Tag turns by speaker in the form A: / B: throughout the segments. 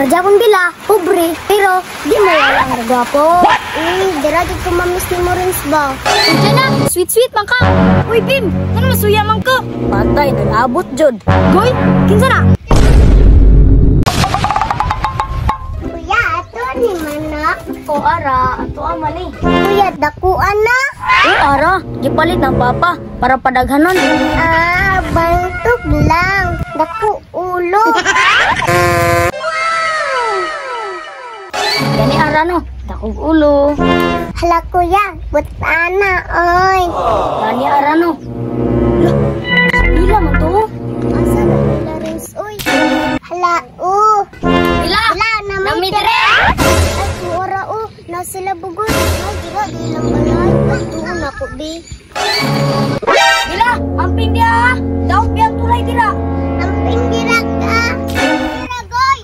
A: Parjapon bila, pobre, pero di mo wala ang gwapo. Dira di ko mamiss ni mo rin ba? Diyan na, sweet man ka. Uy, Bim, ano masuya man ka? Patay, nag-abot jud. Goy, kinsa na? Kuya, ato ni manok. O ara, ato aman eh. Kuya, dakuan na. Ara, gipalit ng papa para padaghanon. Bantog lang. Daku ulo. Gani ara no, dakog ulo. Hala kuya, butana oy. Gani ara no. Bila man to? Asa na nila rin oy. Hala Bila nami dire. Ay ora na sila bugod. Ay dira di lang balay. Tuon ako bi. Bila, amping dia. Daw piyang tulay dira. Amping dira ka. Dira goy.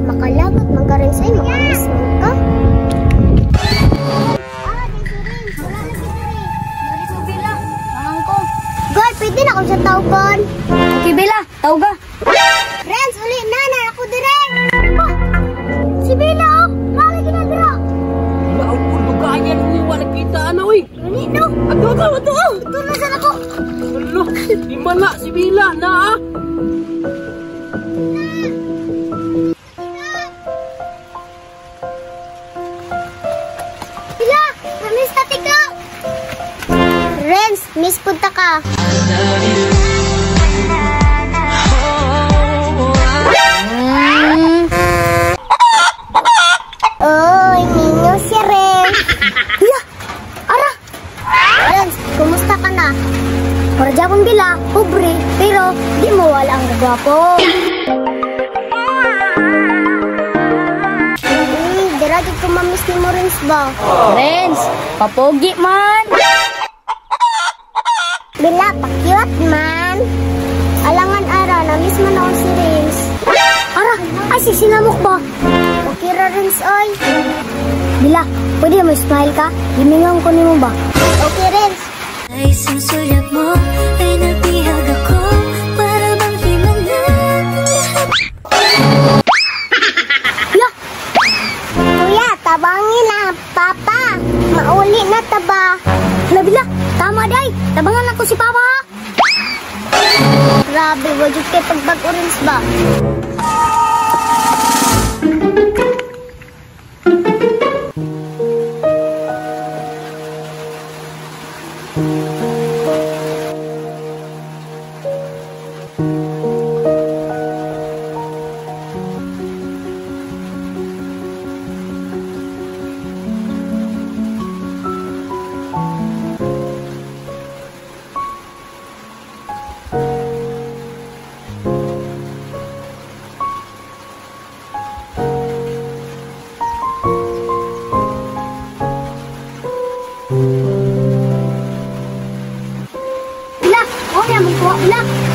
A: Makalagot magaring sa'yo, makamis mo ka. Wala na Bidiri. Dari ko Bila, mangang ko. God, pwede na akong sa tawgon. Okay Bila, tawga. Renz, uli na ako dire. Si Bila, lagi ginadira.
B: Laon ko lugayan, wala kita ano eh.
A: Ganito.
B: Ato.
A: Ito na saan ako.
B: Alo, himala si Bila na ah. Renz, miss punta ka. Oy, ninyo si Renz. Kuya, ara. Renz, kumusta ka na? Parjapon bila, pobre, pero di mo wala ang gwapo. Dira di ko mamiss ni mo Renz ba? Renz, papogi man. Bila, pakiwat man. Alangan ara, na-miss mo na ako si Renz. Ara, ay sinamok ba? Okay ra Renz, oy. Bila, pwede mo smile ka? Himingang ko ni mo ba? Okay Renz.
C: Ay susulat mo, ay nabihag ako, para bang himalan lahat.
A: Kuya! Kuya, tabangin na, papa. Mauli na taba. Hala, Bila, tama day. Tabangan ako si papa. Grabe, wajud kay pagbag-orange ba?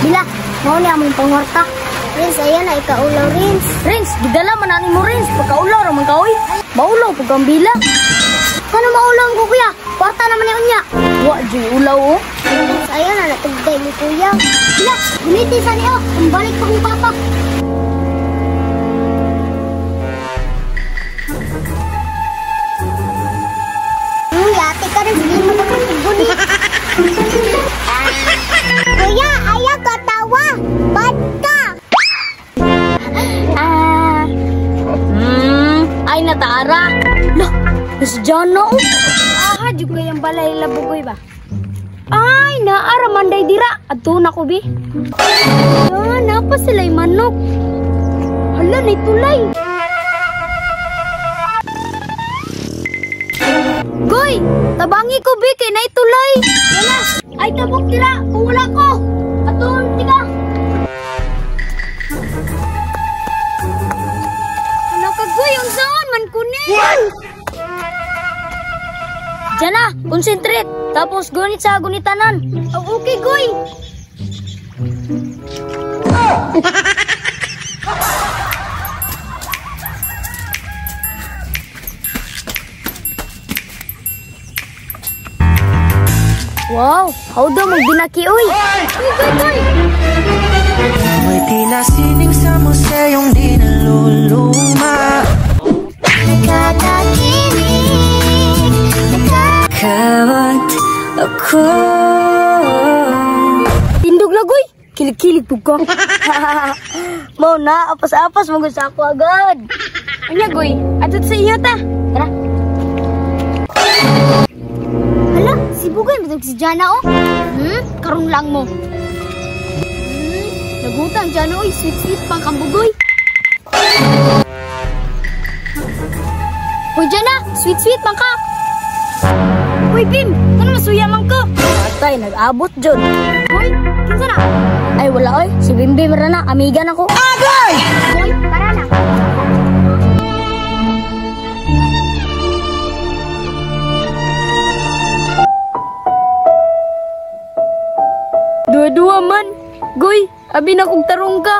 A: Bila, mau ni among pangwarta. Renz, ayan na ikaulaw, Renz. Renz, gidala man ani mo, Renz. Pagkaulaw raman ka, oy. Maulaw po kang Bila. Kano maulaw ko, kuya? Kwarta naman ni unya. Wa, di ulaw, oh. Renz, ayan na natugday ni kuya. Bila, guniti sa niyo. Ang balik pa kong papa. Yati ka rin. Hindi mo ka gunit. Kuya, ayaw ka tawa. Bad ka. Ay nataara. Loh, Miss Jono. Aha, juga yung balay labugoy ba? Ay, naara manday dira. Ato na ko bi. Napa sila'y manok. Hala, na tulay. Goy, tabangi ko bi kay na tulay. Wala, ay tabok tira. Kung wala ko. Aton, tiga. Hala ka, Goy, ang saan man kunin. Diyan na, concentrate. Tapos gunit sa gunitanan. Oh, okay, Goy.
B: Wow, how daw magbinaki, uy. Uy.
D: May pinasining sa museong di naluluma.
C: Nakakakilig, kawat ako.
B: Tindog lagoy. Kilig-kilig po ka. Mau na, apas-apas, magusa ako agad. Anya, goy. Atot sa iyo ta. Tara. Hala, si Bugay, matag si Jana, oh. Karong lang mo. Nagutang, Jana, oy. Sweet-sweet pang kambugoy. Hoy, Jana, sweet-sweet pang ka. Hoy, Bim, ano masuya man ko? Atay, nag-abot, John. Hoy, kinsa na? Ay, wala, oy. Si Bimbim na, amiga na ko. Agay! Hoy, para na. Dua-dua man. Goy, abi na kong tarong ka.